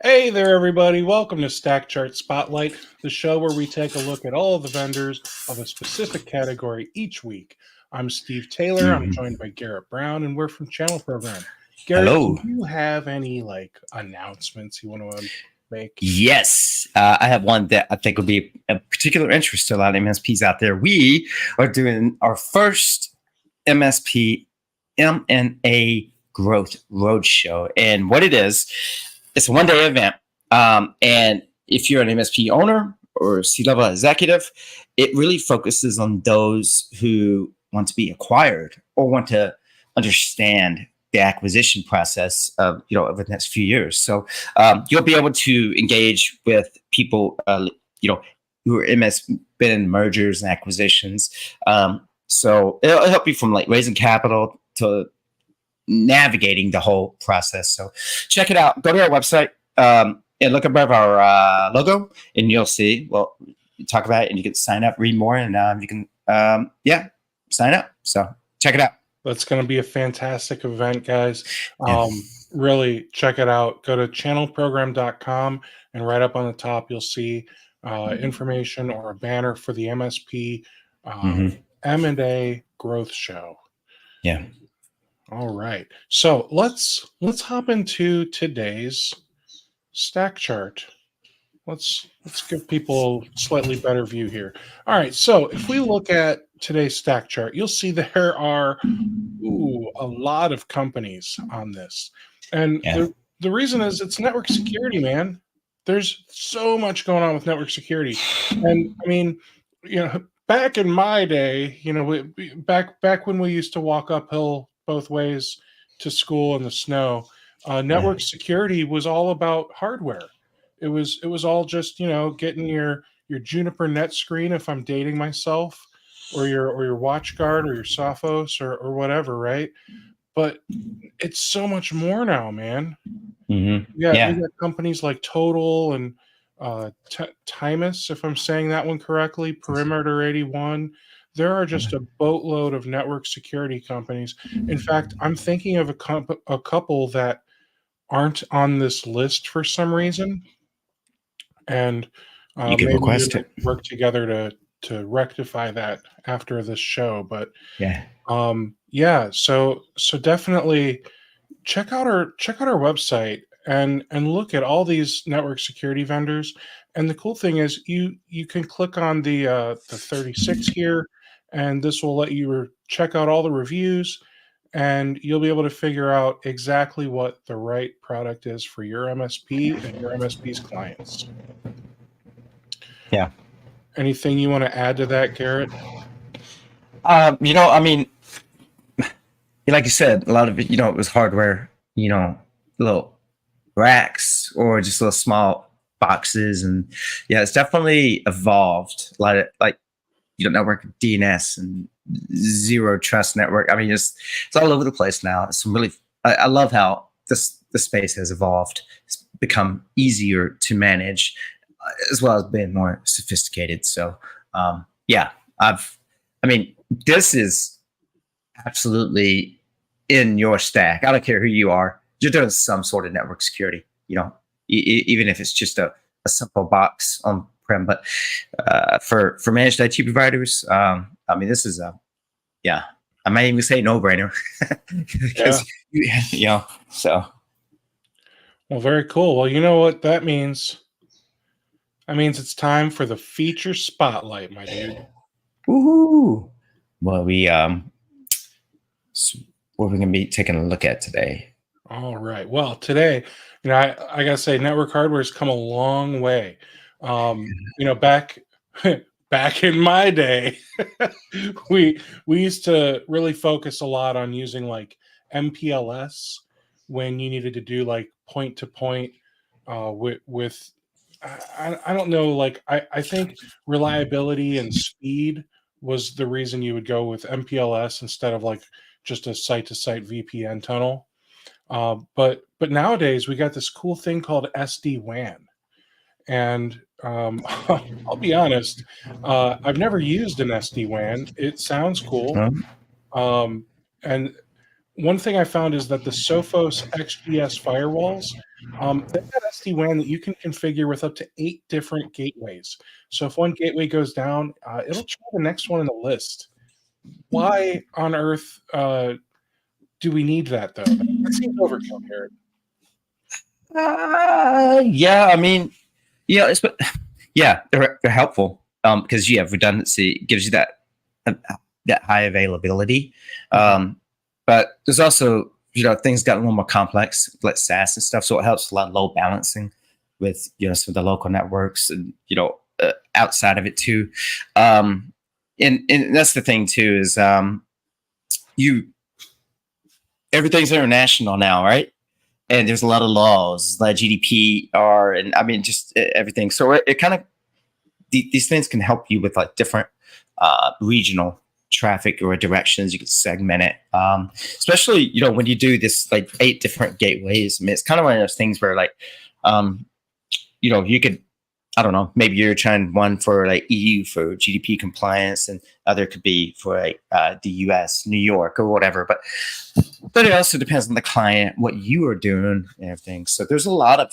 Hey there, everybody. Welcome to StackChart Spotlight, the show where we take a look at all of the vendors of a specific category each week. I'm Steve Taylor. I'm Mhm. joined by Garrett Brown, and we're from Channel Program. Garrett, do Hello. you have any announcements you want to make? Yes, I have one that I think would be of particular interest to a lot of MSPs out there. We are doing our first MSP M&A Growth Roadshow, and what it is, it's a one-day event. And if you're an MSP owner or C-level executive, it really focuses on those who want to be acquired or want to understand the acquisition process of over the next few years. So you'll be able to engage with people who are been in mergers and acquisitions. So it'll help you from like raising capital to navigating the whole process. So check it out. Go to our website and look above our logo, and you'll see. Well, you talk about it, and you can sign up, read more, and you can sign up. So check it out. That's going to be a fantastic event, guys. Yeah. Really check it out. Go to channelprogram.com, and right up on the top, you'll see information or a banner for the MSP M&A Growth Show. Yeah. All right. So let's hop into today's stack chart. Let's give people a slightly better view here. All right. So if we look at today's stack chart, you'll see there are a lot of companies on this. And the reason is it's network security, man. There's so much going on with network security. And I mean, back in my day, back when we used to walk uphill both ways to school in the snow, network security was all about hardware. It was all just getting your Juniper net screen if I'm dating myself, or your WatchGuard or your Sophos or whatever, right? But it's so much more now, man. We got companies like Total and Timus, if I'm saying that one correctly, Perimeter 81. There are just a boatload of network security companies. In fact, I'm thinking of a couple that aren't on this list for some reason, and you can maybe we request might it. work together to rectify that after this show. But so definitely check out our website and look at all these network security vendors. And the cool thing is you can click on the 36 here, and this will let you check out all the reviews, and you'll be able to figure out exactly what the right product is for your MSP and your MSP's clients. Yeah. Anything you want to add to that, Garrett? I mean, like you said, a lot of it, it was hardware, little racks or just little small boxes. And yeah, it's definitely evolved. A lot of network DNS and zero trust network. I mean, it's all over the place now. It's really, I love how the space has evolved. It's become easier to manage, as well as being more sophisticated. So, this is absolutely in your stack. I don't care who you are. You're doing some sort of network security, even if it's just a simple box on-prem. But for managed IT providers, this is I might even say no-brainer. Because, so. Well, very cool. Well, you know what that means? That means it's time for the feature spotlight, my dude. Woohoo! Well, what we're going to be taking a look at today. All right. Well, today, I gotta say, network hardware has come a long way. Back back in my day, we used to really focus a lot on using like MPLS when you needed to do like point to point with I don't know, like I think reliability and speed was the reason you would go with MPLS instead of like just a site-to-site VPN tunnel. But nowadays we got this cool thing called SD-WAN, and I'll be honest, I've never used an SD-WAN. It sounds cool, and one thing I found is that the Sophos XGS firewalls They've got SD-WAN that you can configure with up to 8 different gateways. So if one gateway goes down, it'll try the next one in the list. Why on earth do we need that, though? That seems overkill, Garrett. Yeah, I mean, yeah, yeah, they're helpful because you have redundancy, it gives you that high availability. But there's also, things got a little more complex, like SaaS and stuff, so it helps a lot of load balancing with some of the local networks and outside of it too. And that's the thing too is everything's international now, right? And there's a lot of laws, like GDPR, and I mean just everything. So it kind of these things can help you with like different regional traffic or directions. You could segment it, especially when you do this like 8 different gateways. I mean, it's kind of one of those things where like you could, I don't know, maybe you're trying one for like EU for GDP compliance, and other could be for like the US, New York, or whatever. But it also depends on the client, what you are doing, and everything. So there's a lot of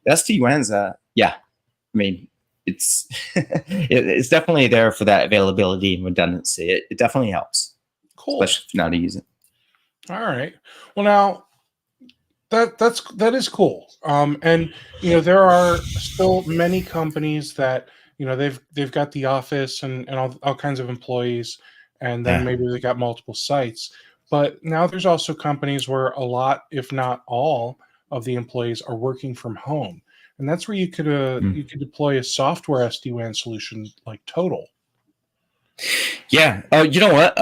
SD-WANs. Yeah, I mean, it's it's definitely there for that availability and redundancy. It definitely helps. Cool. Especially if you know how to use it. All right. Well, now that is cool. And there are still many companies that they've got the office and all kinds of employees, and then maybe they got multiple sites. But now there's also companies where a lot, if not all, of the employees are working from home, and that's where you could deploy a software SD-WAN solution like Total. Yeah. You know what?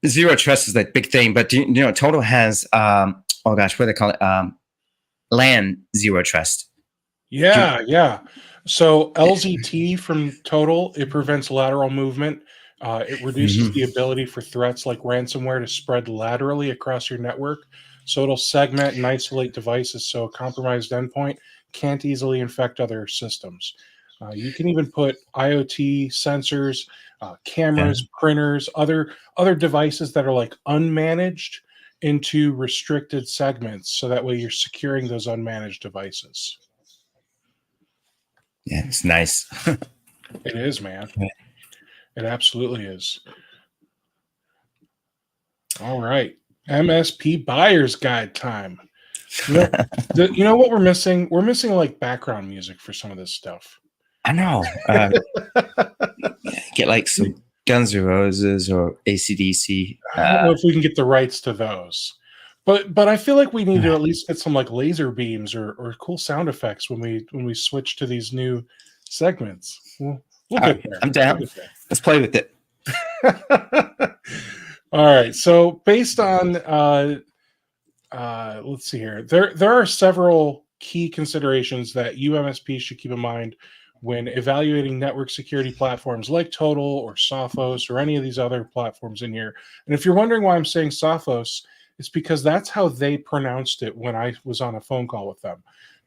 Zero trust is that big thing, but Total has oh gosh, what do they call it? LAN zero trust. Yeah. So LZT from Total, it prevents lateral movement. It reduces the ability for threats like ransomware to spread laterally across your network. So it'll segment and isolate devices so a compromised endpoint can't easily infect other systems. You can even put IoT sensors, cameras, printers, other devices that are like unmanaged into restricted segments, so that way you're securing those unmanaged devices. Yeah, it's nice. It is, man. It absolutely is. All right. MSP buyer's guide time. You know what we're missing? We're missing like background music for some of this stuff. I know. Get like some Guns N' Roses or AC/DC. I don't know if we can get the rights to those. But I feel like we need to at least get some like laser beams or cool sound effects when we switch to these new segments. We'll get there. I'm down. Let's play with it. All right. So based on let's see here. There are several key considerations that MSPs should keep in mind when evaluating network security platforms like Total or Sophos or any of these other platforms in here. And if you're wondering why I'm saying Sophos, it's because that's how they pronounced it when I was on a phone call with them.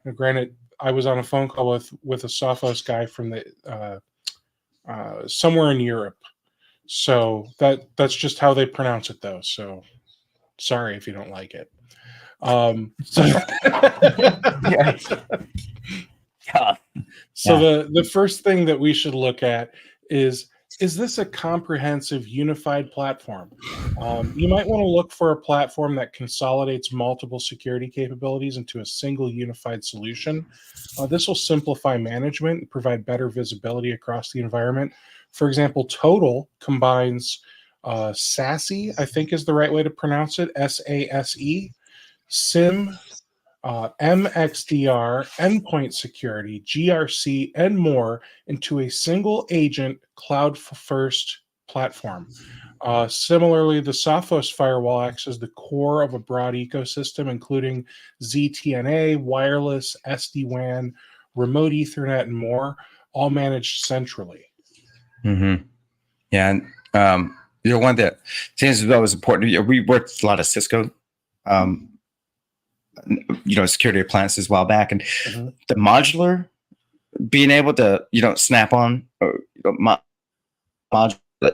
Now, granted, I was on a phone call with a Sophos guy from the somewhere in Europe. So that's just how they pronounce it, though. So sorry if you don't like it. So the first thing that we should look at is this a comprehensive unified platform? You might want to look for a platform that consolidates multiple security capabilities into a single unified solution. This will simplify management and provide better visibility across the environment. For example, Total combines SASE, I think is the right way to pronounce it, SASE, SIM, MXDR, endpoint security, GRC, and more into a single agent cloud-first platform. Similarly, the Sophos firewall acts as the core of a broad ecosystem, including ZTNA, wireless, SD-WAN, remote Ethernet, and more, all managed centrally. Yeah, and one that seems that was important. We worked with a lot of Cisco, security appliances a while back, and the modular, being able to snap on or modular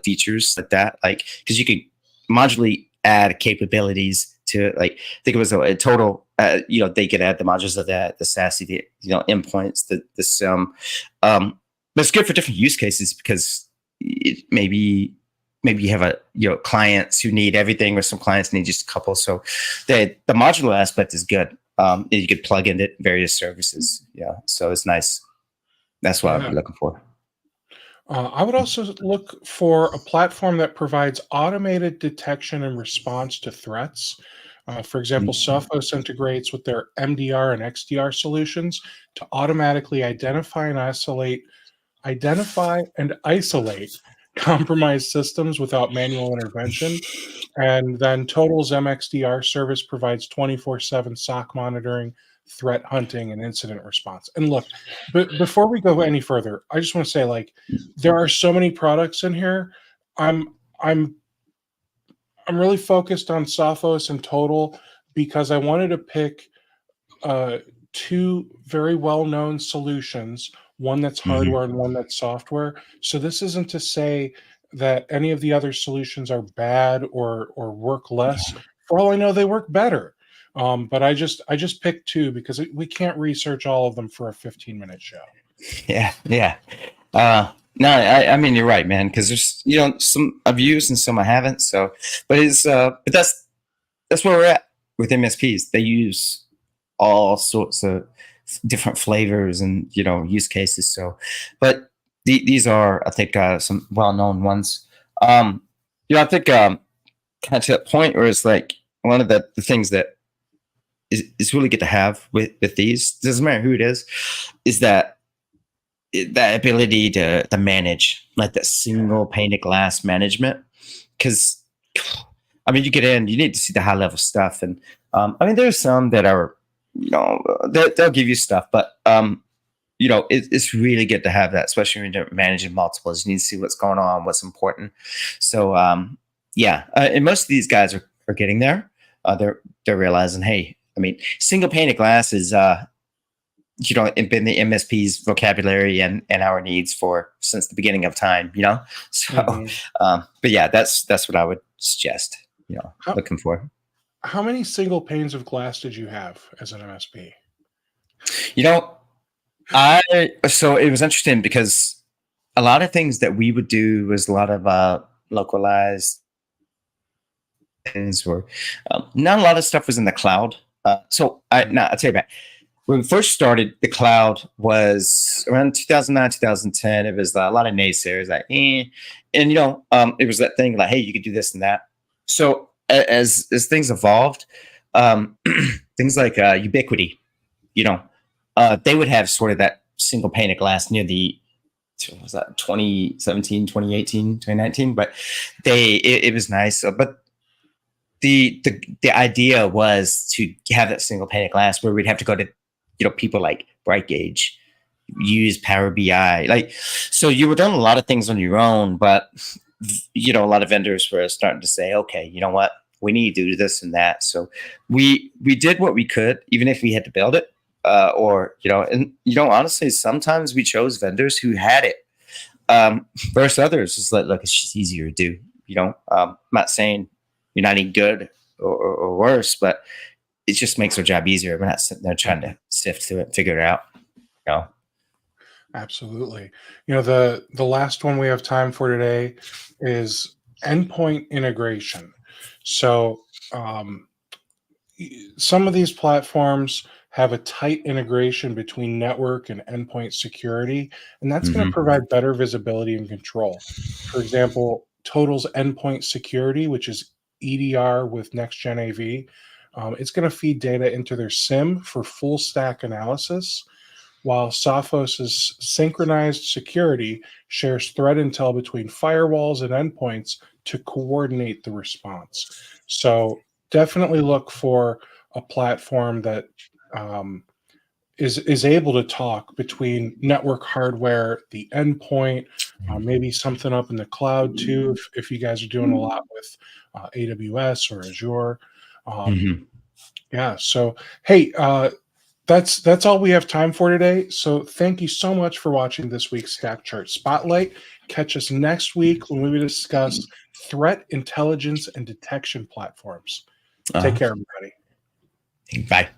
features like that, like because you could modularly add capabilities to it. Like, I think it was a total, they could add the modules of that, the SASE, the, endpoints, the SIM. But it's good for different use cases because maybe you have clients who need everything, or some clients need just a couple. So the modular aspect is good. You could plug into various services. Yeah. So it's nice. That's what I'd be looking for. I would also look for a platform that provides automated detection and response to threats. For example, Sophos integrates with their MDR and XDR solutions to automatically identify and isolate compromised systems without manual intervention. And then Total's MXDR service provides 24/7 SOC monitoring, threat hunting, and incident response. And look, before we go any further, I just want to say, like, there are so many products in here. I'm really focused on Sophos and Total because I wanted to pick two very well-known solutions, one that's hardware and one that's software. So this isn't to say that any of the other solutions are bad or work less. For all I know, they work better. But I just picked two because we can't research all of them for a 15-minute show. Yeah. No, I mean, you're right, man. Because there's some I've used and some I haven't. So, but that's where we're at with MSPs. They use all sorts of different flavors and use cases. So, but these are, I think, some well-known ones. I think kind of to that point where it's like one of the things that is really good to have with these, doesn't matter who it is that ability to manage, like that single pane of glass management. Because I mean, you get in, you need to see the high level stuff, and I mean, there's some that are they'll give you stuff, but it's really good to have that, especially when you're managing multiples. You need to see what's going on, what's important. So and most of these guys are getting there. They're realizing, hey, I mean, single pane of glass is been the MSP's vocabulary and our needs since the beginning of time. So but yeah, that's what I would suggest. Looking for. How many single panes of glass did you have as an MSP? So it was interesting because a lot of things that we would do was a lot of localized things, or not a lot of stuff was in the cloud. I'll tell you about when we first started. The cloud was around 2009, 2010. It was a lot of naysayers, like, and it was that thing like, hey, you could do this and that. So as things evolved, things like Ubiquity, they would have sort of that single pane of glass near the, what was that, 2017, 2018, 2019, but it was nice. But the idea was to have that single pane of glass where we'd have to go to people like BrightGauge, use Power BI, like, so you were doing a lot of things on your own, but a lot of vendors were starting to say, okay, you know what, we need to do this and that. So we did what we could, even if we had to build it, honestly, sometimes we chose vendors who had it versus others. It's like, look, it's just easier to do. I'm not saying you're not any good or worse, but it just makes our job easier. We're not sitting there trying to sift through it, figure it out. Absolutely. The last one we have time for today is endpoint integration. So some of these platforms have a tight integration between network and endpoint security, and that's going to provide better visibility and control. For example, Total's endpoint security, which is EDR with next-gen AV, it's going to feed data into their SIM for full stack analysis, while Sophos's synchronized security shares threat intel between firewalls and endpoints to coordinate the response. So definitely look for a platform that is able to talk between network hardware, the endpoint, maybe something up in the cloud too, if you guys are doing a lot with AWS or Azure. Yeah. So, hey, that's all we have time for today. So thank you so much for watching this week's StackChart Spotlight. Catch us next week when we discuss threat intelligence and detection platforms. Take care, everybody. Bye.